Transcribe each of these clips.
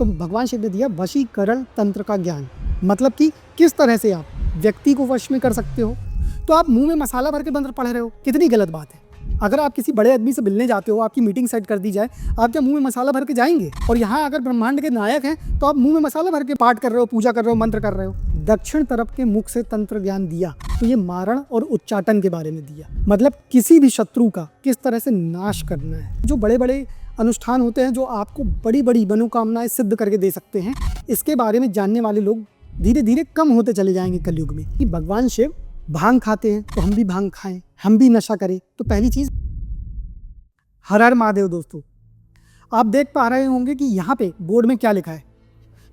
तो भगवान शिव ने दिया वशीकरण तंत्र का ज्ञान। मतलब कि किस तरह से आप व्यक्ति को वश में कर सकते हो। तो आप मुंह में मसाला भर के मंत्र पढ़ रहे हो, कितनी गलत बात है। अगर आप किसी बड़े आदमी से मिलने जाते हो, आपकी मीटिंग सेट कर दी जाए, आप क्या मुंह में मसाला भर के जाएंगे? और यहाँ अगर ब्रह्मांड के नायक हैं तो आप मुंह में मसाला भर के पाठ कर रहे हो, पूजा कर रहे हो, मंत्र कर रहे हो। दक्षिण तरफ के मुख से तंत्र ज्ञान दिया तो ये मारण और उच्चाटन के बारे में दिया। मतलब किसी भी शत्रु का किस तरह से नाश करना है। जो बड़े बड़े अनुष्ठान होते हैं जो आपको बड़ी बड़ी मनोकामनाएं सिद्ध करके दे सकते हैं, इसके बारे में जानने वाले लोग धीरे धीरे कम होते चले जाएंगे कलयुग में। कि भगवान शिव भांग खाते हैं तो हम भी भांग खाएं, हम भी नशा करें। तो पहली चीज, हर हर महादेव। दोस्तों, आप देख पा रहे होंगे कि यहाँ पे बोर्ड में क्या लिखा है,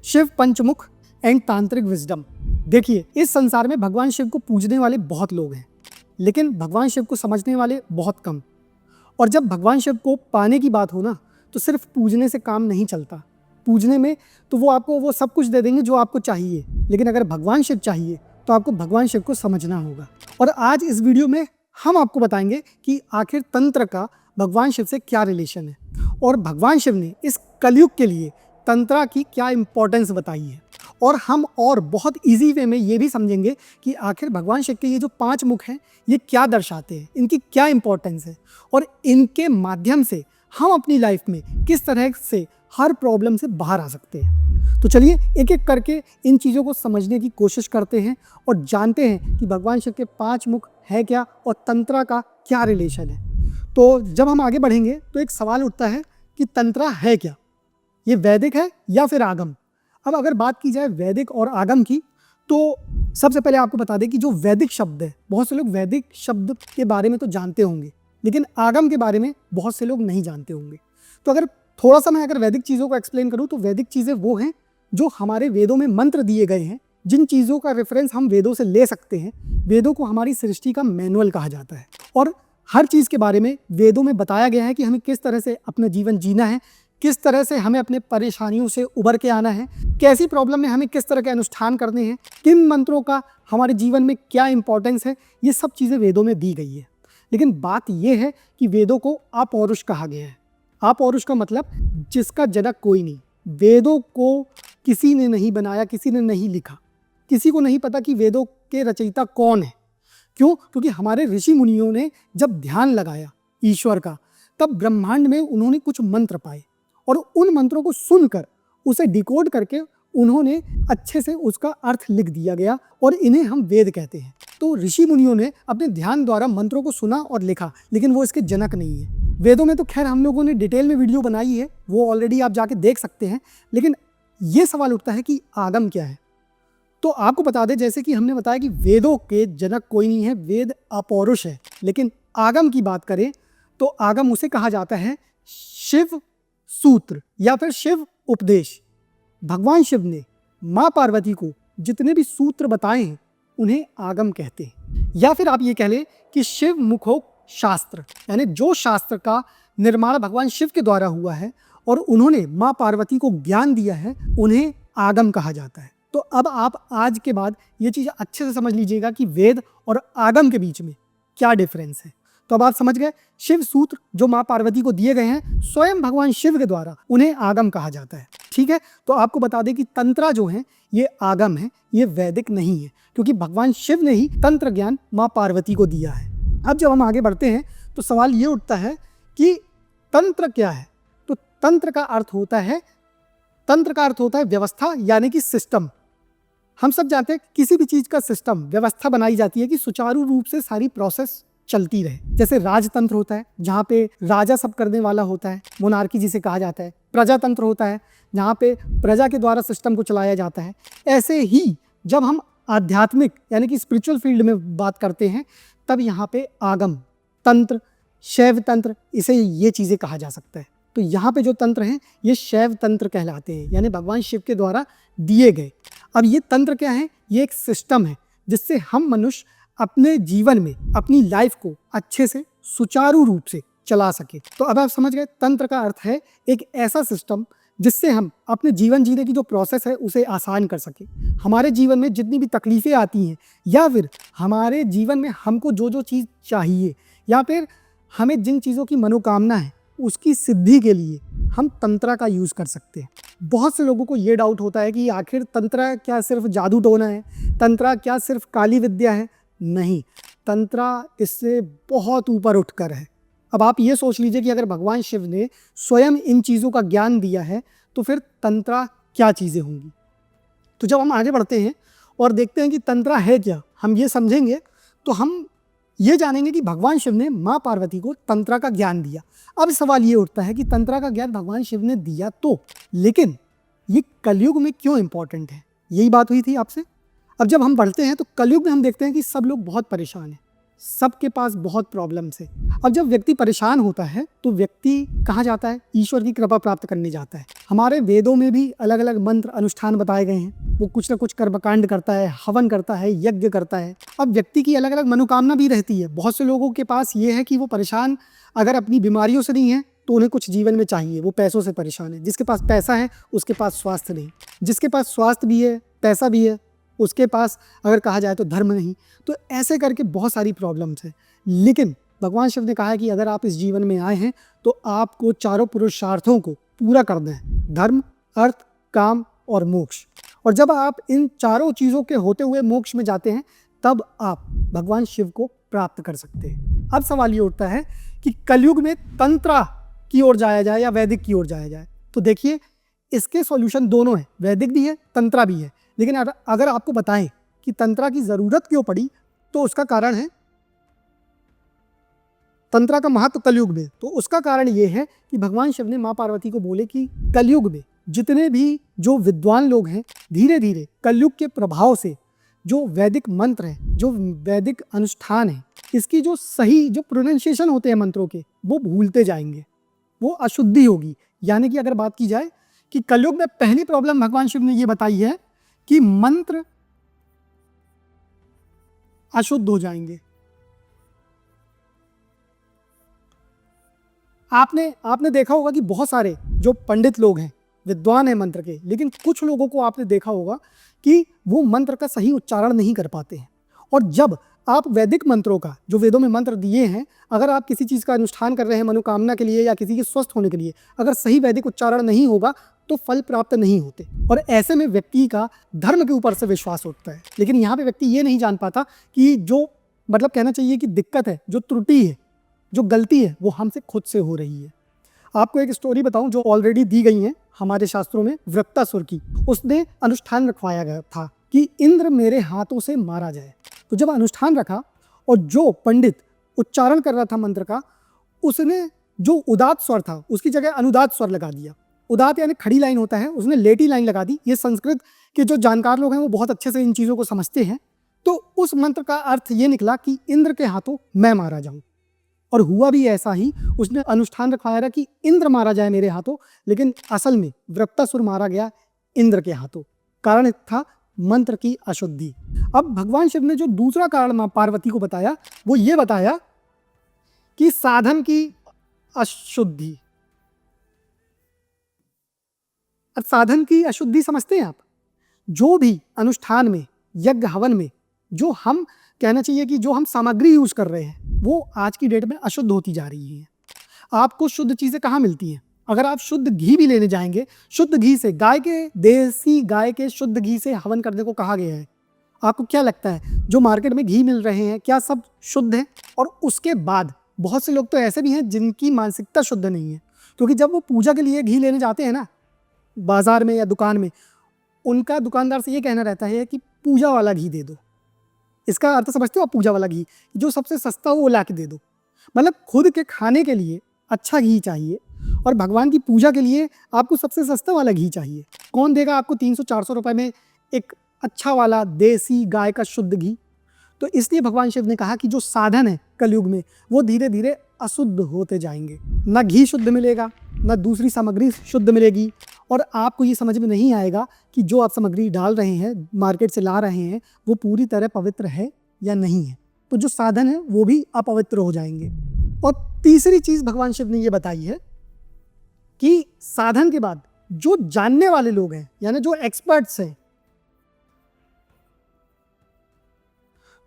शिव पंचमुख एंड तांत्रिक विजडम। देखिए, इस संसार में भगवान शिव को पूजने वाले बहुत लोग हैं, लेकिन भगवान शिव को समझने वाले बहुत कम। और जब भगवान शिव को पाने की बात हो ना, तो सिर्फ पूजने से काम नहीं चलता। पूजने में तो वो आपको वो सब कुछ दे देंगे जो आपको चाहिए, लेकिन अगर भगवान शिव चाहिए तो आपको भगवान शिव को समझना होगा। और आज इस वीडियो में हम आपको बताएंगे कि आखिर तंत्र का भगवान शिव से क्या रिलेशन है, और भगवान शिव ने इस कलयुग के लिए तंत्रा की क्या इंपॉर्टेंस बताई है। और हम और बहुत इजी वे में ये भी समझेंगे कि आखिर भगवान शिव के ये जो 5 मुख हैं ये क्या दर्शाते हैं, इनकी क्या इंपॉर्टेंस है, और इनके माध्यम से हम अपनी लाइफ में किस तरह से हर प्रॉब्लम से बाहर आ सकते हैं। तो चलिए एक एक करके इन चीज़ों को समझने की कोशिश करते हैं और जानते हैं कि भगवान शिव के 5 मुख है क्या और तंत्रा का क्या रिलेशन है। तो जब हम आगे बढ़ेंगे तो एक सवाल उठता है कि तंत्रा है क्या, ये वैदिक है या फिर आगम। अब अगर बात की जाए वैदिक और आगम की, तो सबसे पहले आपको बता दें कि जो वैदिक शब्द है, बहुत से लोग वैदिक शब्द के बारे में तो जानते होंगे, लेकिन आगम के बारे में बहुत से लोग नहीं जानते होंगे। तो अगर थोड़ा सा मैं अगर वैदिक चीज़ों को एक्सप्लेन करूँ तो वैदिक चीज़ें वो हैं जो हमारे वेदों में मंत्र दिए गए हैं, जिन चीज़ों का रेफरेंस हम वेदों से ले सकते हैं। वेदों को हमारी सृष्टि का मैनुअल कहा जाता है, और हर चीज़ के बारे में वेदों में बताया गया है कि हमें किस तरह से अपना जीवन जीना है, किस तरह से हमें अपने परेशानियों से उबर के आना है, कैसी प्रॉब्लम में हमें किस तरह के अनुष्ठान करने हैं, किन मंत्रों का हमारे जीवन में क्या इंपॉर्टेंस है। ये सब चीज़ें वेदों में दी गई है। लेकिन बात यह है कि वेदों को अपौरुष कहा गया है। अपौरुष का मतलब जिसका जनक कोई नहीं। वेदों को किसी ने नहीं बनाया, किसी ने नहीं लिखा, किसी को नहीं पता कि वेदों के रचयिता कौन है। क्यों? क्योंकि हमारे ऋषि मुनियों ने जब ध्यान लगाया ईश्वर का, तब ब्रह्मांड में उन्होंने कुछ मंत्र पाए, और उन मंत्रों को सुनकर उसे डिकोड करके उन्होंने अच्छे से उसका अर्थ लिख दिया गया, और इन्हें हम वेद कहते हैं। तो ऋषि मुनियों ने अपने ध्यान द्वारा मंत्रों को सुना और लिखा, लेकिन वो इसके जनक नहीं है। वेदों में तो खैर हम लोगों ने डिटेल में वीडियो बनाई है, वो ऑलरेडी आप जाके देख सकते हैं। लेकिन ये सवाल उठता है कि आगम क्या है। तो आपको बता दें, जैसे कि हमने बताया कि वेदों के जनक कोई नहीं है, वेद अपौरुष है। लेकिन आगम की बात करें तो आगम उसे कहा जाता है शिव सूत्र या फिर शिव उपदेश। भगवान शिव ने माँ पार्वती को जितने भी सूत्र बताए हैं उन्हें आगम कहते हैं। या फिर आप ये कह लें कि शिव मुखो शास्त्र, यानी जो शास्त्र का निर्माण भगवान शिव के द्वारा हुआ है और उन्होंने माँ पार्वती को ज्ञान दिया है, उन्हें आगम कहा जाता है। तो अब आप आज के बाद ये चीज़ अच्छे से समझ लीजिएगा कि वेद और आगम के बीच में क्या डिफरेंस है। तो अब आप समझ गए, शिव सूत्र जो माँ पार्वती को दिए गए हैं स्वयं भगवान शिव के द्वारा, उन्हें आगम कहा जाता है। ठीक है, तो आपको बता दें कि तंत्रा जो है ये आगम है, ये वैदिक नहीं है, क्योंकि भगवान शिव ने ही तंत्र ज्ञान माँ पार्वती को दिया है। अब जब हम आगे बढ़ते हैं तो सवाल ये उठता है कि तंत्र क्या है। तो तंत्र का अर्थ होता है व्यवस्था, यानी कि सिस्टम। हम सब जानते हैं किसी भी चीज़ का सिस्टम, व्यवस्था बनाई जाती है कि सुचारू रूप से सारी प्रोसेस चलती रहे। जैसे राजतंत्र होता है जहाँ पे राजा सब करने वाला होता है, मोनार्की जिसे कहा जाता है। प्रजातंत्र होता है जहाँ पे प्रजा के द्वारा सिस्टम को चलाया जाता है। ऐसे ही जब हम आध्यात्मिक यानी कि स्पिरिचुअल फील्ड में बात करते हैं, तब यहाँ पे आगम तंत्र, शैव तंत्र, इसे ये चीज़ें कहा जा सकता है। तो यहाँ पे जो तंत्र हैं ये शैव तंत्र कहलाते हैं, यानी भगवान शिव के द्वारा दिए गए। अब ये तंत्र क्या है? ये एक सिस्टम है जिससे हम मनुष्य अपने जीवन में अपनी लाइफ को अच्छे से सुचारू रूप से चला सके। तो अब आप समझ गए, तंत्र का अर्थ है एक ऐसा सिस्टम जिससे हम अपने जीवन जीने की जो प्रोसेस है उसे आसान कर सके। हमारे जीवन में जितनी भी तकलीफ़ें आती हैं, या फिर हमारे जीवन में हमको जो जो चीज़ चाहिए, या फिर हमें जिन चीज़ों की मनोकामना है उसकी सिद्धि के लिए हम तंत्रा का यूज़ कर सकते हैं। बहुत से लोगों को ये डाउट होता है कि आखिर तंत्र क्या सिर्फ जादू टोना है, तंत्र क्या सिर्फ काली विद्या है? नहीं, तंत्र इससे बहुत ऊपर उठकर है। अब आप ये सोच लीजिए कि अगर भगवान शिव ने स्वयं इन चीज़ों का ज्ञान दिया है तो फिर तंत्र क्या चीज़ें होंगी। तो जब हम आगे बढ़ते हैं और देखते हैं कि तंत्र है क्या, हम ये समझेंगे तो हम ये जानेंगे कि भगवान शिव ने माँ पार्वती को तंत्र का ज्ञान दिया। अब सवाल ये उठता है कि तंत्र का ज्ञान भगवान शिव ने दिया तो, लेकिन ये कलयुग में क्यों इंपॉर्टेंट है? यही बात हुई थी आपसे। अब जब हम बढ़ते हैं तो कलयुग में हम देखते हैं कि सब लोग बहुत परेशान हैं, सबके पास बहुत प्रॉब्लम्स है। अब जब व्यक्ति परेशान होता है तो व्यक्ति कहाँ जाता है? ईश्वर की कृपा प्राप्त करने जाता है। हमारे वेदों में भी अलग अलग मंत्र अनुष्ठान बताए गए हैं। वो कुछ ना कुछ कर्मकांड करता है, हवन करता है, यज्ञ करता है। अब व्यक्ति की अलग अलग मनोकामना भी रहती है। बहुत से लोगों के पास ये है कि वो परेशान अगर अपनी बीमारियों से नहीं है तो उन्हें कुछ जीवन में चाहिए, वो पैसों से परेशान है। जिसके पास पैसा है उसके पास स्वास्थ्य नहीं, जिसके पास स्वास्थ्य भी है, पैसा भी है, उसके पास अगर कहा जाए तो धर्म नहीं। तो ऐसे करके बहुत सारी प्रॉब्लम्स हैं। लेकिन भगवान शिव ने कहा है कि अगर आप इस जीवन में आए हैं तो आपको चारों पुरुषार्थों को पूरा करना है, धर्म, अर्थ, काम और मोक्ष। और जब आप इन चारों चीज़ों के होते हुए मोक्ष में जाते हैं तब आप भगवान शिव को प्राप्त कर सकते हैं। अब सवाल ये उठता है कि कलयुग में तंत्र की ओर जाया जाए या वैदिक की ओर जाया जाए। तो देखिए, इसके सॉल्यूशन दोनों हैं, वैदिक भी है, तंत्र भी है। लेकिन अगर आपको बताएं कि तंत्र की ज़रूरत क्यों पड़ी तो उसका कारण है तंत्र का महत्व कलयुग में। तो उसका कारण ये है कि भगवान शिव ने माँ पार्वती को बोले कि कलयुग में जितने भी जो विद्वान लोग हैं, धीरे धीरे कलयुग के प्रभाव से जो वैदिक मंत्र हैं, जो वैदिक अनुष्ठान है, इसकी जो सही जो प्रोनाउंसिएशन होते हैं मंत्रों के, वो भूलते जाएंगे, वो अशुद्धि होगी। यानी कि अगर बात की जाए कि कलयुग में पहली प्रॉब्लम भगवान शिव ने ये बताई है कि मंत्र अशुद्ध हो जाएंगे। आपने देखा होगा कि बहुत सारे जो पंडित लोग हैं, विद्वान हैं मंत्र के, लेकिन कुछ लोगों को आपने देखा होगा कि वो मंत्र का सही उच्चारण नहीं कर पाते हैं। और जब आप वैदिक मंत्रों का, जो वेदों में मंत्र दिए हैं, अगर आप किसी चीज़ का अनुष्ठान कर रहे हैं मनोकामना के लिए या किसी के स्वस्थ होने के लिए, अगर सही वैदिक उच्चारण नहीं होगा तो फल प्राप्त नहीं होते। और ऐसे में व्यक्ति का धर्म के ऊपर से विश्वास उठता है। लेकिन यहाँ पे व्यक्ति ये नहीं जान पाता कि जो मतलब कहना चाहिए कि दिक्कत है, जो त्रुटि है, जो गलती है, वो हमसे खुद से हो रही है। आपको एक स्टोरी बताऊं जो ऑलरेडी दी गई है हमारे शास्त्रों में, वृत्तासुर की। उसने अनुष्ठान रखवाया गया था कि इंद्र मेरे हाथों से मारा जाए। तो जब अनुष्ठान रखा और जो पंडित उच्चारण कर रहा था मंत्र का, उसने जो उदात स्वर था उसकी जगह अनुदात स्वर लगा दिया। उदात यानी खड़ी लाइन होता है, उसने लेटी लाइन लगा दी। ये संस्कृत के जो जानकार लोग हैं वो बहुत अच्छे से इन चीज़ों को समझते हैं। तो उस मंत्र का अर्थ ये निकला कि इंद्र के हाथों मैं मारा जाऊं। और हुआ भी ऐसा ही, उसने अनुष्ठान रखवाया कि इंद्र मारा जाए मेरे हाथों, लेकिन असल में वृत्तासुर मारा गया इंद्र के हाथों। कारण था मंत्र की अशुद्धि। अब भगवान शिव ने जो दूसरा कारण मां पार्वती को बताया, वो ये बताया कि साधन की अशुद्धि। अब साधन की अशुद्धि समझते हैं आप? जो भी अनुष्ठान में, यज्ञ हवन में जो हम कहना चाहिए कि जो हम सामग्री यूज कर रहे हैं, वो आज की डेट में अशुद्ध होती जा रही है। आपको शुद्ध चीज़ें कहाँ मिलती हैं? अगर आप शुद्ध घी भी लेने जाएंगे, शुद्ध घी से, गाय के, देसी गाय के शुद्ध घी से हवन करने को कहा गया है। आपको क्या लगता है जो मार्केट में घी मिल रहे हैं क्या सब शुद्ध है? और उसके बाद बहुत से लोग तो ऐसे भी हैं जिनकी मानसिकता शुद्ध नहीं है, क्योंकि जब वो पूजा के लिए घी लेने जाते हैं ना बाजार में या दुकान में, उनका दुकानदार से ये कहना रहता है कि पूजा वाला घी दे दो। इसका अर्थ समझते हो आप? पूजा वाला घी, जो सबसे सस्ता हो वो ला के दे दो। मतलब खुद के खाने के लिए अच्छा घी चाहिए और भगवान की पूजा के लिए आपको सबसे सस्ता वाला घी चाहिए। कौन देगा आपको 300-400 रुपए में एक अच्छा वाला देसी गाय का शुद्ध घी? तो इसलिए भगवान शिव ने कहा कि जो साधन है कलयुग में, वो धीरे धीरे अशुद्ध होते जाएंगे। न घी शुद्ध मिलेगा, न दूसरी सामग्री शुद्ध मिलेगी, और आपको ये समझ में नहीं आएगा कि जो आप सामग्री डाल रहे हैं, मार्केट से ला रहे हैं, वो पूरी तरह पवित्र है या नहीं है। तो जो साधन है वो भी अपवित्र हो जाएंगे। और तीसरी चीज़ भगवान शिव ने ये बताई है कि साधन के बाद जो जानने वाले लोग हैं, यानी जो एक्सपर्ट्स हैं,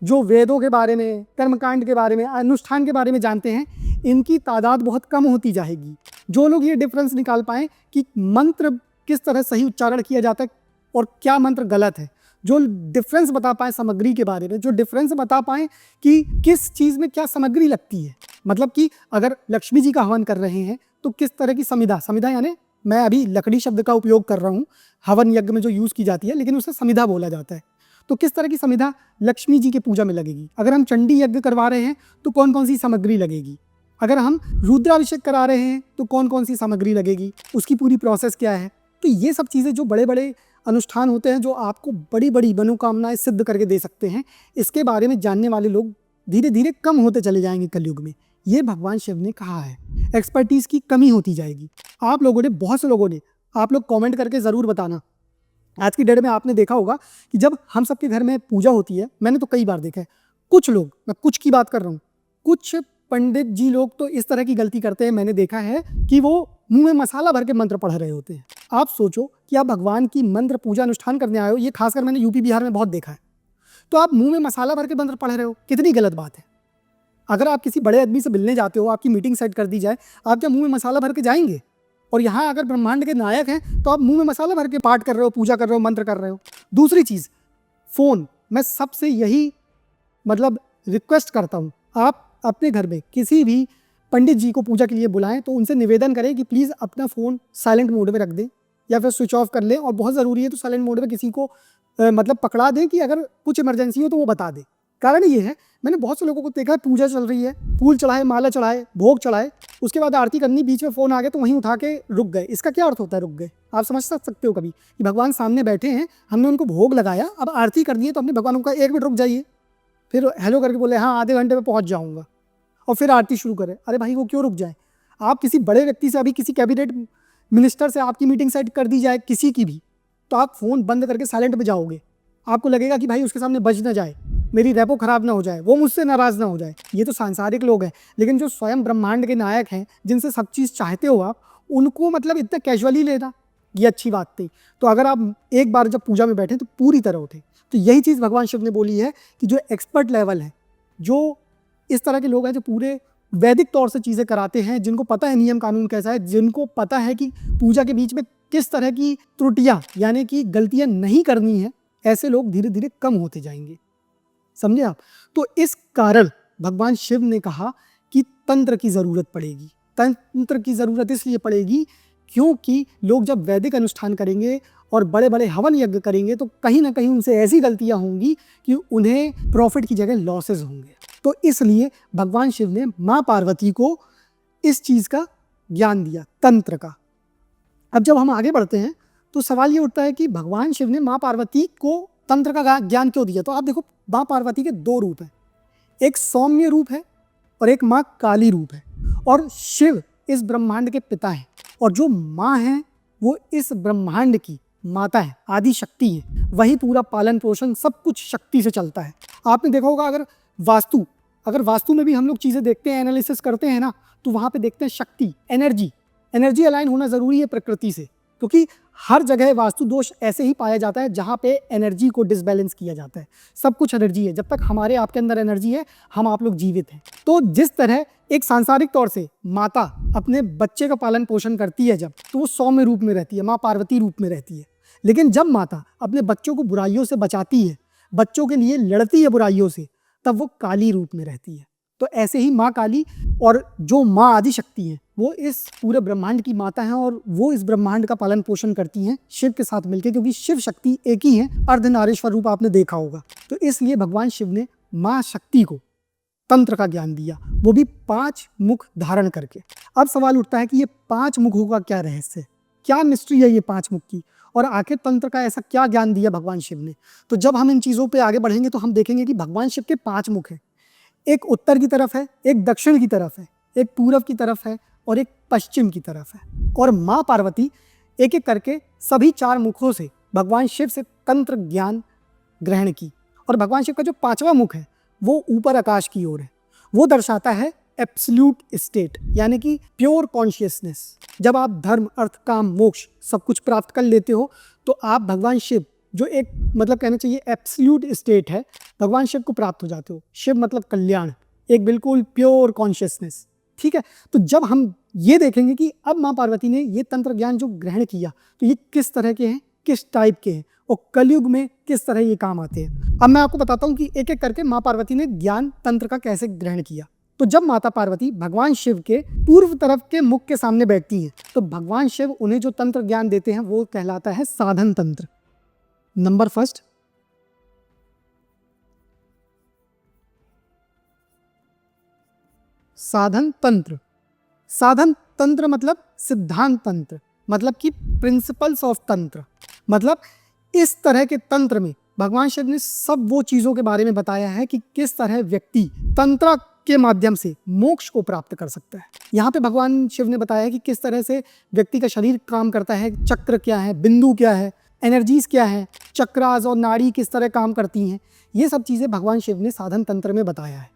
जो वेदों के बारे में, कर्मकांड के बारे में, अनुष्ठान के बारे में जानते हैं, इनकी तादाद बहुत कम होती जाएगी। जो लोग ये डिफरेंस निकाल पाएँ कि मंत्र किस तरह सही उच्चारण किया जाता है और क्या मंत्र गलत है, जो डिफरेंस बता पाए सामग्री के बारे में, जो डिफरेंस बता पाए कि किस चीज़ में क्या सामग्री लगती है। मतलब कि अगर लक्ष्मी जी का हवन कर रहे हैं तो किस तरह की समिधा, समिधा यानी मैं अभी लकड़ी शब्द का उपयोग कर रहा हूँ, हवन यज्ञ में जो यूज़ की जाती है, लेकिन उसे समिधा बोला जाता है। तो किस तरह की समिधा लक्ष्मी जी की पूजा में लगेगी। अगर हम चंडी यज्ञ करवा रहे हैं तो कौन कौन सी सामग्री लगेगी। अगर हम रुद्राभिषेक करा रहे हैं तो कौन कौन सी सामग्री लगेगी, उसकी पूरी प्रोसेस क्या है। तो ये सब चीज़ें जो बड़े बड़े अनुष्ठान होते हैं, जो आपको बड़ी बड़ी मनोकामनाएं सिद्ध करके दे सकते हैं, इसके बारे में जानने वाले लोग धीरे धीरे कम होते चले जाएंगे कलयुग में। ये भगवान शिव ने कहा है। एक्सपर्टीज़ की कमी होती जाएगी। आप लोगों ने, बहुत से लोगों ने, आप लोग कमेंट करके ज़रूर बताना। आज की डेट में आपने देखा होगा कि जब हम सबके घर में पूजा होती है, मैंने तो कई बार देखा है, कुछ लोग, मैं कुछ की बात कर रहा हूँ, कुछ पंडित जी लोग तो इस तरह की गलती करते हैं, मैंने देखा है कि वो मुंह में मसाला भर के मंत्र पढ़ रहे होते हैं। आप सोचो कि आप भगवान की मंत्र पूजा अनुष्ठान करने आए हो, ये खासकर मैंने यूपी बिहार में बहुत देखा है, तो आप मुंह में मसाला भर के मंत्र पढ़ रहे हो, कितनी गलत बात है। अगर आप किसी बड़े आदमी से मिलने जाते हो, आपकी मीटिंग सेट कर दी जाए, आप क्या मुंह में मसाला भर के जाएंगे? और यहाँ अगर ब्रह्मांड के नायक हैं तो आप मुंह में मसाला भर के पाठ कर रहे हो, पूजा कर रहे हो, मंत्र कर रहे हो। दूसरी चीज़, फ़ोन, मैं सबसे यही मतलब रिक्वेस्ट करता हूँ, आप अपने घर में किसी भी पंडित जी को पूजा के लिए बुलाएं तो उनसे निवेदन करें कि प्लीज़ अपना फ़ोन साइलेंट मोड में रख दें या फिर स्विच ऑफ कर लें, और बहुत ज़रूरी है तो साइलेंट मोड में किसी को मतलब पकड़ा दें कि अगर कुछ इमरजेंसी हो तो वो बता दें। कारण ये है, मैंने बहुत से लोगों को देखा है, पूजा चल रही है, फूल चढ़ाए, माला चढ़ाए, भोग चढ़ाए, उसके बाद आरती करनी, बीच में फ़ोन आ गया तो वहीं उठा के रुक गए। इसका क्या अर्थ होता है रुक गए? आप समझ सकते हो कभी कि भगवान सामने बैठे हैं, हमने उनको भोग लगाया, अब आरती करनी है तो अपने भगवान को कहा 1 मिनट रुक जाइए, फिर हेलो करके बोले हाँ आधे घंटे में पहुँच जाऊँगा, और फिर आरती शुरू करें। अरे भाई वो क्यों रुक जाए? आप किसी बड़े व्यक्ति से, अभी किसी कैबिनेट मिनिस्टर से आपकी मीटिंग सेट कर दी जाए, किसी की भी, तो आप फ़ोन बंद करके साइलेंट में जाओगे। आपको लगेगा कि भाई उसके सामने बज ना जाए, मेरी रेपो खराब ना हो जाए, वो मुझसे नाराज़ ना हो जाए। ये तो सांसारिक लोग हैं, लेकिन जो स्वयं ब्रह्मांड के नायक हैं, जिनसे सब चीज़ चाहते हो आप, उनको मतलब इतना कैजुअली लेना, ये अच्छी बात थी। तो अगर आप एक बार जब पूजा में बैठे तो पूरी तरह उठे। तो यही चीज़ भगवान शिव ने बोली है कि जो एक्सपर्ट लेवल है, जो इस तरह के लोग हैं जो पूरे वैदिक तौर से चीज़ें कराते हैं, जिनको पता है नियम कानून कैसा है, जिनको पता है कि पूजा के बीच में किस तरह की त्रुटियाँ यानी कि गलतियाँ नहीं करनी है, ऐसे लोग धीरे धीरे कम होते जाएंगे। समझे आप? तो इस कारण भगवान शिव ने कहा कि तंत्र की ज़रूरत पड़ेगी। तंत्र की ज़रूरत इसलिए पड़ेगी क्योंकि लोग जब वैदिक अनुष्ठान करेंगे और बड़े बड़े हवन यज्ञ करेंगे तो कहीं ना कहीं उनसे ऐसी गलतियां होंगी कि उन्हें प्रॉफिट की जगह लॉसेस होंगे। तो इसलिए भगवान शिव ने माँ पार्वती को इस चीज़ का ज्ञान दिया, तंत्र का। अब जब हम आगे बढ़ते हैं तो सवाल ये उठता है कि भगवान शिव ने माँ पार्वती को तंत्र का ज्ञान क्यों दिया? तो आप देखो, माँ पार्वती के 2 रूप हैं, एक सौम्य रूप है और एक माँ काली रूप है। और शिव इस ब्रह्मांड के पिता हैं, और जो माँ हैं वो इस ब्रह्मांड की माता है, आदि शक्ति है। वही पूरा पालन पोषण सब कुछ शक्ति से चलता है। आपने देखा होगा, अगर वास्तु में भी हम लोग चीज़ें देखते हैं, एनालिसिस करते हैं ना, तो वहाँ पे देखते हैं शक्ति, एनर्जी अलाइन होना ज़रूरी है प्रकृति से, क्योंकि हर जगह वास्तु दोष ऐसे ही पाया जाता है जहाँ पे एनर्जी को डिसबैलेंस किया जाता है। सब कुछ एनर्जी है, जब तक हमारे आपके अंदर एनर्जी है, हम आप लोग जीवित हैं। तो जिस तरह एक सांसारिक तौर से माता अपने बच्चे का पालन पोषण करती है जब, तो वो सौम्य रूप में रहती है, माँ पार्वती रूप में रहती है। लेकिन जब माता अपने बच्चों को बुराइयों से बचाती है, बच्चों के लिए लड़ती है बुराइयों से, तब वो काली रूप में रहती है। तो ऐसे ही माँ काली और जो माँ आदि शक्ति है, वो इस पूरे ब्रह्मांड की माता हैं और वो इस ब्रह्मांड का पालन पोषण करती हैं शिव के साथ मिलकर, क्योंकि शिव शक्ति एक ही है, अर्धनारीश्वर रूप आपने देखा होगा। तो इसलिए भगवान शिव ने माँ शक्ति को तंत्र का ज्ञान दिया, वो भी 5 मुख धारण करके। अब सवाल उठता है कि ये 5 मुखों का क्या रहस्य है, क्या मिस्ट्री है ये 5 मुख की, और आखिर तंत्र का ऐसा क्या ज्ञान दिया भगवान शिव ने। तो जब हम इन चीज़ों पे आगे बढ़ेंगे तो हम देखेंगे कि भगवान शिव के 5 मुख हैं। एक उत्तर की तरफ है, एक दक्षिण की तरफ है, एक पूर्व की तरफ है और एक पश्चिम की तरफ है। और माँ पार्वती एक एक करके सभी 4 मुखों से भगवान शिव से तंत्र ज्ञान ग्रहण की। और भगवान शिव का जो 5वां मुख है वो ऊपर आकाश की ओर है, वो दर्शाता है एब्सोल्यूट स्टेट, यानी कि प्योर कॉन्शियसनेस। जब आप धर्म, अर्थ, काम, मोक्ष सब कुछ प्राप्त कर लेते हो तो आप भगवान शिव, जो एक मतलब कहना चाहिए एब्सोल्यूट स्टेट है, भगवान शिव को प्राप्त हो जाते हो। शिव मतलब कल्याण, एक बिल्कुल प्योर कॉन्शियसनेस, ठीक है। तो जब हम ये देखेंगे कि अब माँ पार्वती ने ये तंत्र ज्ञान जो ग्रहण किया तो ये किस तरह के हैं, किस टाइप के हैं और कलयुग में किस तरह ये काम आते हैं। अब मैं आपको बताता हूँ कि एक एक करके माँ पार्वती ने ज्ञान तंत्र का कैसे ग्रहण किया। तो जब माता पार्वती भगवान शिव के पूर्व तरफ के मुख के सामने बैठती हैं तो भगवान शिव उन्हें जो तंत्र ज्ञान देते हैं वो कहलाता है साधन तंत्र। नंबर फर्स्ट, साधन तंत्र। साधन तंत्र मतलब सिद्धांत तंत्र, मतलब कि प्रिंसिपल्स ऑफ तंत्र। मतलब इस तरह के तंत्र में भगवान शिव ने सब वो चीज़ों के बारे में बताया है कि किस तरह व्यक्ति तंत्र के माध्यम से मोक्ष को प्राप्त कर सकता है। यहाँ पे भगवान शिव ने बताया है कि किस तरह से व्यक्ति का शरीर काम करता है, चक्र क्या है, बिंदु क्या है, एनर्जीज क्या है, चक्रास और नाड़ी किस तरह काम करती हैं। ये सब चीज़ें भगवान शिव ने साधन तंत्र में बताया है।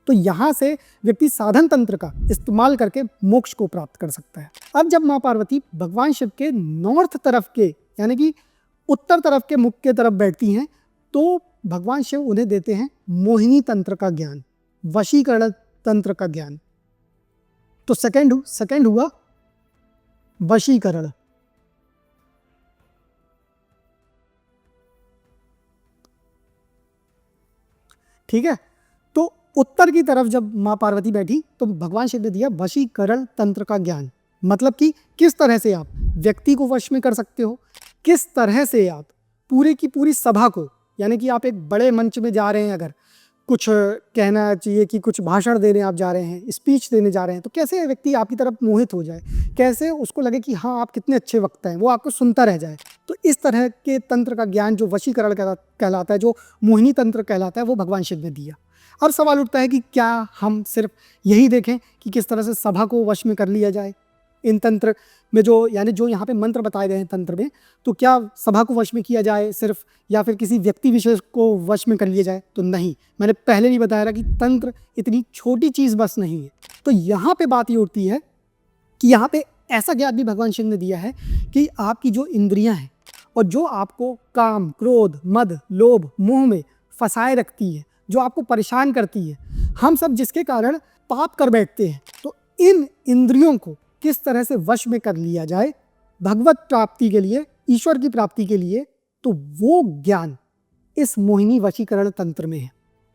तो यहाँ से व्यक्ति साधन तंत्र का इस्तेमाल करके मोक्ष को प्राप्त कर सकता है। अब जब माँ पार्वती भगवान शिव के नॉर्थ तरफ के यानी कि उत्तर तरफ के मुख के तरफ बैठती हैं तो भगवान शिव उन्हें देते हैं मोहिनी तंत्र का ज्ञान, वशीकरण तंत्र का ज्ञान। तो सेकंड हुआ वशीकरण। ठीक है, तो उत्तर की तरफ जब माँ पार्वती बैठी तो भगवान शिव ने दिया वशीकरण तंत्र का ज्ञान। मतलब कि किस तरह से आप व्यक्ति को वश में कर सकते हो, किस तरह से आप पूरे की पूरी सभा को, यानी कि आप एक बड़े मंच में जा रहे हैं, अगर कुछ कहना चाहिए कि कुछ भाषण देने आप जा रहे हैं, स्पीच देने जा रहे हैं, तो कैसे व्यक्ति आपकी तरफ मोहित हो जाए, कैसे उसको लगे कि हाँ आप कितने अच्छे वक्ता हैं, वो आपको सुनता रह जाए। तो इस तरह के तंत्र का ज्ञान जो वशीकरण कहलाता है, जो मोहिनी तंत्र कहलाता है, वो भगवान शिव ने दिया। अब सवाल उठता है कि क्या हम सिर्फ यही देखें कि किस तरह से सभा को वश में कर लिया जाए इन तंत्र में, जो यानी जो यहाँ पे मंत्र बताए गए हैं तंत्र में, तो क्या सभा को वश में किया जाए सिर्फ, या फिर किसी व्यक्ति विशेष को वश में कर लिया जाए? तो नहीं, मैंने पहले भी बताया था कि तंत्र इतनी छोटी चीज़ बस नहीं है। तो यहाँ पे बात ये उठती है कि यहाँ पे ऐसा ज्ञान भी भगवान शिव ने दिया है कि आपकी जो इंद्रियाँ हैं और जो आपको काम, क्रोध, मद, लोभ, मोह में फंसाए रखती है, जो आपको परेशान करती है, हम सब जिसके कारण पाप कर बैठते हैं, तो इन इंद्रियों को किस तरह से वश में कर लिया जाए भगवत प्राप्ति के लिए, ईश्वर की प्राप्ति के लिए, तो वो ज्ञान इस मोहिनी वशीकरण तंत्र में है।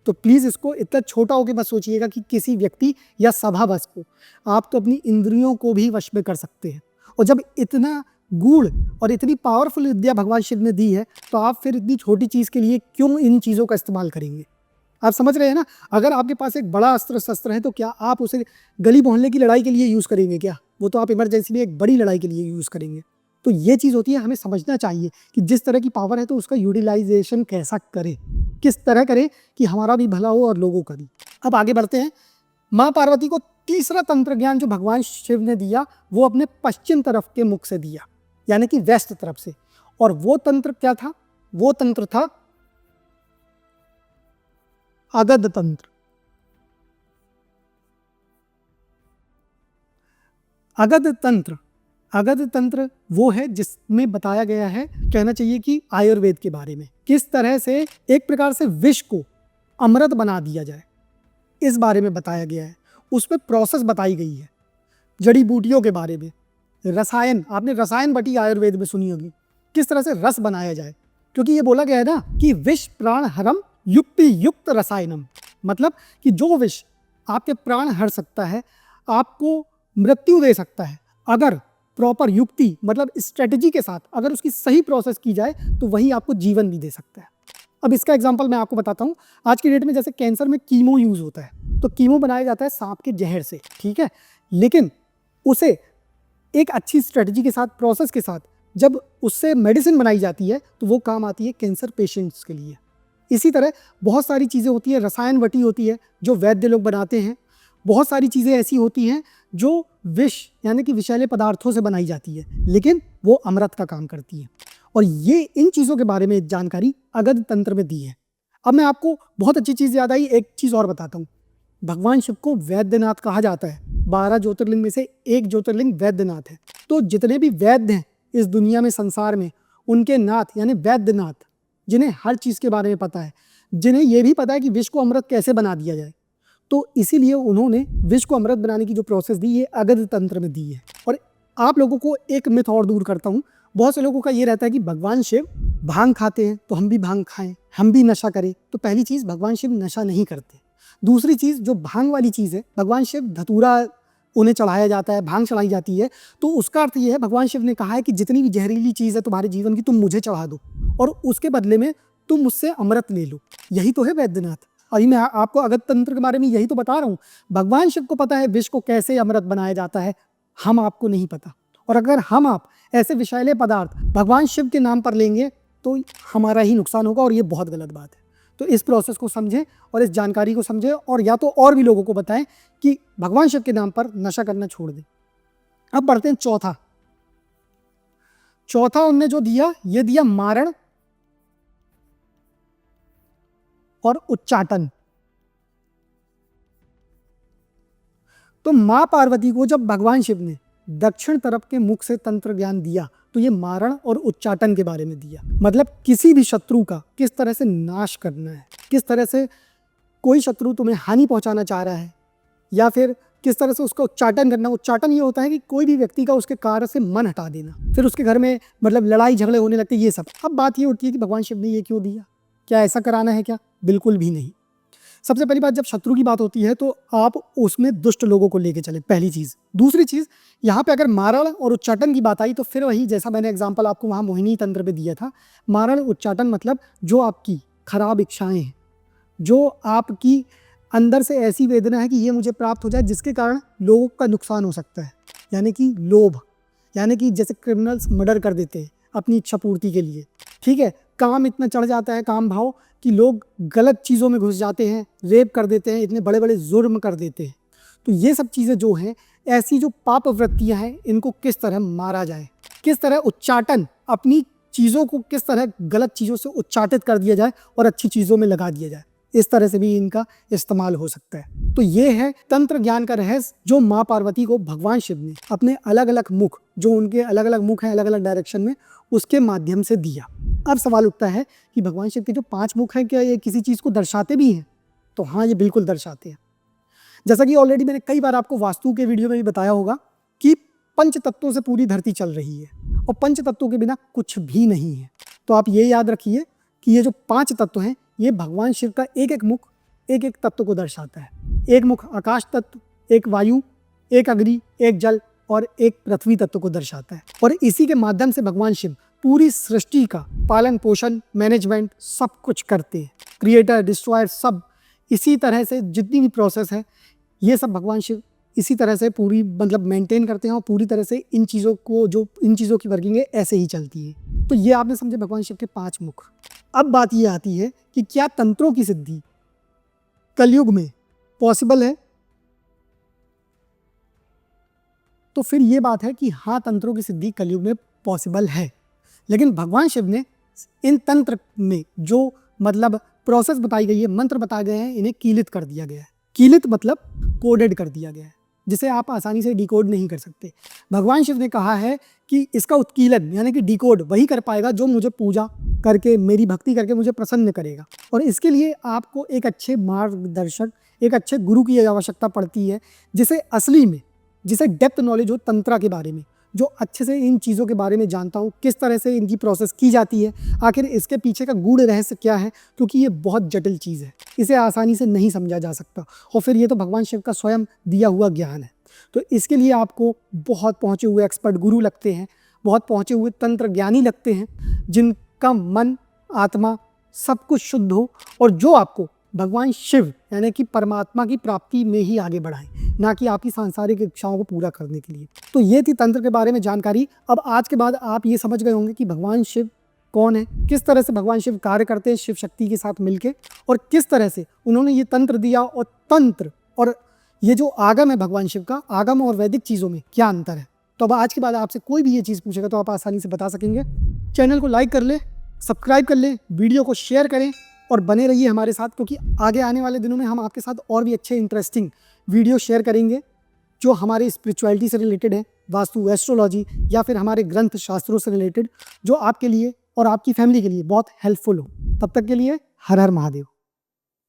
तो प्लीज़ इसको इतना छोटा होकर मत सोचिएगा कि किसी व्यक्ति या सभा बस को, आप तो अपनी इंद्रियों को भी वश में कर सकते हैं। और जब इतना गूढ़ और इतनी पावरफुल विद्या भगवान शिव ने दी है तो आप फिर इतनी छोटी चीज़ के लिए क्यों इन चीज़ों का इस्तेमाल करेंगे? आप समझ रहे हैं ना? अगर आपके पास एक बड़ा अस्त्र शस्त्र है तो क्या आप उसे गली मोहल्ले की लड़ाई के लिए यूज़ करेंगे क्या? वो तो आप इमरजेंसी में एक बड़ी लड़ाई के लिए यूज़ करेंगे। तो ये चीज़ होती है, हमें समझना चाहिए कि जिस तरह की पावर है तो उसका यूटिलाइजेशन कैसा करें, किस तरह करें कि हमारा भी भला हो और लोगों का भी। अब आगे बढ़ते हैं। माँ पार्वती को तीसरा तंत्र ज्ञान जो भगवान शिव ने दिया वो अपने पश्चिम तरफ के मुख से दिया, यानी कि वेस्ट तरफ से। और वो तंत्र क्या था? वो तंत्र था अगध तंत्र। अगध तंत्र वो है जिसमें बताया गया है, कहना चाहिए कि आयुर्वेद के बारे में, किस तरह से एक प्रकार से विष को अमृत बना दिया जाए, इस बारे में बताया गया है। उसमें प्रोसेस बताई गई है, जड़ी बूटियों के बारे में, रसायन, आपने रसायन बटी आयुर्वेद में सुनी होगी, किस तरह से रस बनाया जाए। क्योंकि ये बोला गया है ना कि विष प्राण हरम युक्ति युक्त रसायनम, मतलब कि जो विष आपके प्राण हर सकता है, आपको मृत्यु दे सकता है, अगर प्रॉपर युक्ति मतलब स्ट्रेटजी के साथ अगर उसकी सही प्रोसेस की जाए तो वही आपको जीवन भी दे सकता है। अब इसका एग्जांपल मैं आपको बताता हूँ। आज की डेट में जैसे कैंसर में कीमो यूज़ होता है, तो कीमो बनाया जाता है सांप के जहर से, ठीक है, लेकिन उसे एक अच्छी स्ट्रेटजी के साथ, प्रोसेस के साथ जब उससे मेडिसिन बनाई जाती है तो वो काम आती है कैंसर पेशेंट्स के लिए। इसी तरह बहुत सारी चीज़ें होती है, रसायन बटी होती है जो वैद्य लोग बनाते हैं, बहुत सारी चीज़ें ऐसी होती हैं जो विष यानी कि विषैले पदार्थों से बनाई जाती है, लेकिन वो अमृत का काम करती है। और ये इन चीज़ों के बारे में जानकारी अगध तंत्र में दी है। अब मैं आपको बहुत अच्छी चीज़ याद आई, एक चीज़ और बताता हूँ। भगवान शिव को वैद्यनाथ कहा जाता है। 12 ज्योतिर्लिंग में से एक ज्योतिर्लिंग वैद्यनाथ है। तो जितने भी वैद्य हैं इस दुनिया में, संसार में, उनके नाथ यानी वैद्यनाथ, जिन्हें हर चीज़ के बारे में पता है, जिन्हें ये भी पता है कि विष को अमृत कैसे बना दिया जाए, तो इसीलिए उन्होंने विष को अमृत बनाने की जो प्रोसेस दी, ये अगध तंत्र में दी है। और आप लोगों को एक मिथ और दूर करता हूँ। बहुत से लोगों का ये रहता है कि भगवान शिव भांग खाते हैं तो हम भी भांग खाएं, हम भी नशा करें। तो पहली चीज़, भगवान शिव नशा नहीं करते। दूसरी चीज़, जो भांग वाली चीज़ है, भगवान शिव धतूरा उन्हें चढ़ाया जाता है, भांग चढ़ाई जाती है, तो उसका अर्थ ये है, भगवान शिव ने कहा है कि जितनी भी जहरीली चीज़ है तुम्हारे जीवन की, तुम मुझे चढ़ा दो और उसके बदले में तुम मुझसे अमृत ले लो। यही तो है वैद्यनाथ। अभी मैं आपको अगध तंत्र के बारे में यही तो बता रहा हूँ। भगवान शिव को पता है विष को कैसे अमृत बनाया जाता है, हम आपको नहीं पता। और अगर हम आप ऐसे विषैले पदार्थ भगवान शिव के नाम पर लेंगे तो हमारा ही नुकसान होगा, और ये बहुत गलत बात है। तो इस प्रोसेस को समझें और इस जानकारी को समझें, और या तो और भी लोगों को बताएं कि भगवान शिव के नाम पर नशा करना छोड़ दें। अब बढ़ते हैं चौथा उन्होंने जो दिया, ये दिया मारण और उच्चाटन। तो मां पार्वती को जब भगवान शिव ने दक्षिण तरफ के मुख से तंत्र ज्ञान दिया तो ये मारण और उच्चाटन के बारे में दिया। मतलब किसी भी शत्रु का किस तरह से नाश करना है, किस तरह से कोई शत्रु तुम्हें हानि पहुंचाना चाह रहा है, या फिर किस तरह से उसका उच्चाटन करना। उच्चाटन ये होता है कि कोई भी व्यक्ति का उसके कार्य से मन हटा देना, फिर उसके घर में मतलब लड़ाई झगड़े होने लगते, ये सब। अब बात ये उठती है कि भगवान शिव ने ये क्यों दिया, क्या ऐसा कराना है क्या? बिल्कुल भी नहीं। सबसे पहली बात, जब शत्रु की बात होती है तो आप उसमें दुष्ट लोगों को लेके चले, पहली चीज़। दूसरी चीज़, यहाँ पे अगर मारण और उच्चाटन की बात आई तो फिर वही, जैसा मैंने एग्जाम्पल आपको वहाँ मोहिनी तंत्र पे दिया था, मारण उच्चाटन मतलब जो आपकी खराब इच्छाएं हैं, जो आपकी अंदर से ऐसी वेदना है कि ये मुझे प्राप्त हो जाए जिसके कारण लोगों का नुकसान हो सकता है, यानी कि लोभ, यानी कि जैसे क्रिमिनल्स मर्डर कर देते हैं अपनी इच्छा पूर्ति के लिए, ठीक है। काम इतना चढ़ जाता है, काम भाव, कि लोग गलत चीज़ों में घुस जाते हैं, रेप कर देते हैं, इतने बड़े बड़े जुर्म कर देते हैं। तो ये सब चीज़ें जो हैं, ऐसी जो पाप वृत्तियाँ हैं, इनको किस तरह मारा जाए, किस तरह उच्चाटन, अपनी चीज़ों को किस तरह गलत चीज़ों से उच्चाटित कर दिया जाए और अच्छी चीज़ों में लगा दिया जाए, इस तरह से भी इनका इस्तेमाल हो सकता है। तो ये है तंत्र ज्ञान का रहस्य, जो माँ पार्वती को भगवान शिव ने अपने अलग अलग मुख, जो उनके अलग अलग मुख हैं अलग अलग डायरेक्शन में, उसके माध्यम से दिया। अब सवाल उठता है कि भगवान शिव के जो 5 मुख हैं, क्या ये किसी चीज़ को दर्शाते भी हैं? तो हाँ, ये बिल्कुल दर्शाते हैं। जैसा कि ऑलरेडी मैंने कई बार आपको वास्तु के वीडियो में भी बताया होगा कि पंच तत्वों से पूरी धरती चल रही है और पंच तत्वों के बिना कुछ भी नहीं है। तो आप ये याद रखिए कि ये जो 5 तत्व हैं, ये भगवान शिव का एक एक मुख एक एक तत्व को दर्शाता है। एक मुख आकाश तत्व, एक वायु, एक अग्नि, एक जल और एक पृथ्वी तत्व को दर्शाता है। और इसी के माध्यम से भगवान शिव पूरी सृष्टि का पालन पोषण, मैनेजमेंट सब कुछ करते हैं। क्रिएटर, डिस्ट्रॉयर, सब इसी तरह से जितनी भी प्रोसेस है, ये सब भगवान शिव इसी तरह से पूरी मतलब मेंटेन करते हैं, और पूरी तरह से इन चीज़ों को, जो इन चीज़ों की वर्किंग है, ऐसे ही चलती है। तो ये आपने समझे भगवान शिव के 5 मुख। अब बात ये आती है कि क्या तंत्रों की सिद्धि कलयुग में पॉसिबल है? तो फिर ये बात है कि हाँ, तंत्रों की सिद्धि कलयुग में पॉसिबल है, लेकिन भगवान शिव ने इन तंत्र में जो मतलब प्रोसेस बताई गई है, मंत्र बताए गए हैं, इन्हें कीलित कर दिया गया है। कीलित मतलब कोडेड कर दिया गया है, जिसे आप आसानी से डिकोड नहीं कर सकते। भगवान शिव ने कहा है कि इसका उत्कीलन यानी कि डिकोड वही कर पाएगा जो मुझे पूजा करके, मेरी भक्ति करके मुझे प्रसन्न करेगा। और इसके लिए आपको एक अच्छे मार्गदर्शक, एक अच्छे गुरु की आवश्यकता पड़ती है, जिसे असली में, जिसे डेप्थ नॉलेज हो तंत्रा के बारे में, जो अच्छे से इन चीज़ों के बारे में जानता हूँ, किस तरह से इनकी प्रोसेस की जाती है, आखिर इसके पीछे का गूढ़ रहस्य क्या है, क्योंकि ये बहुत जटिल चीज़ है, इसे आसानी से नहीं समझा जा सकता। और फिर ये तो भगवान शिव का स्वयं दिया हुआ ज्ञान है। तो इसके लिए आपको बहुत पहुँचे हुए एक्सपर्ट गुरु लगते हैं, बहुत पहुँचे हुए तंत्र ज्ञानी लगते हैं, जिनका मन, आत्मा सब कुछ शुद्ध हो, और जो आपको भगवान शिव यानी कि परमात्मा की प्राप्ति में ही आगे बढ़ाएं, ना कि आपकी सांसारिक इच्छाओं को पूरा करने के लिए। तो ये थी तंत्र के बारे में जानकारी। अब आज के बाद आप ये समझ गए होंगे कि भगवान शिव कौन है, किस तरह से भगवान शिव कार्य करते हैं शिव शक्ति के साथ मिलके, और किस तरह से उन्होंने ये तंत्र दिया। और तंत्र और ये जो आगम है भगवान शिव का, आगम और वैदिक चीज़ों में क्या अंतर है। तो अब आज के बाद आपसे कोई भी ये चीज़ पूछेगा तो आप आसानी से बता सकेंगे। चैनल को लाइक कर ले, सब्सक्राइब कर ले, वीडियो को शेयर करें और बने रहिए हमारे साथ, क्योंकि आगे आने वाले दिनों में हम आपके साथ और भी अच्छे इंटरेस्टिंग वीडियो शेयर करेंगे, जो हमारे स्पिरिचुअलिटी से रिलेटेड है, वास्तु, एस्ट्रोलॉजी या फिर हमारे ग्रंथ शास्त्रों से रिलेटेड, जो आपके लिए और आपकी फैमिली के लिए बहुत हेल्पफुल हो। तब तक के लिए हर हर महादेव।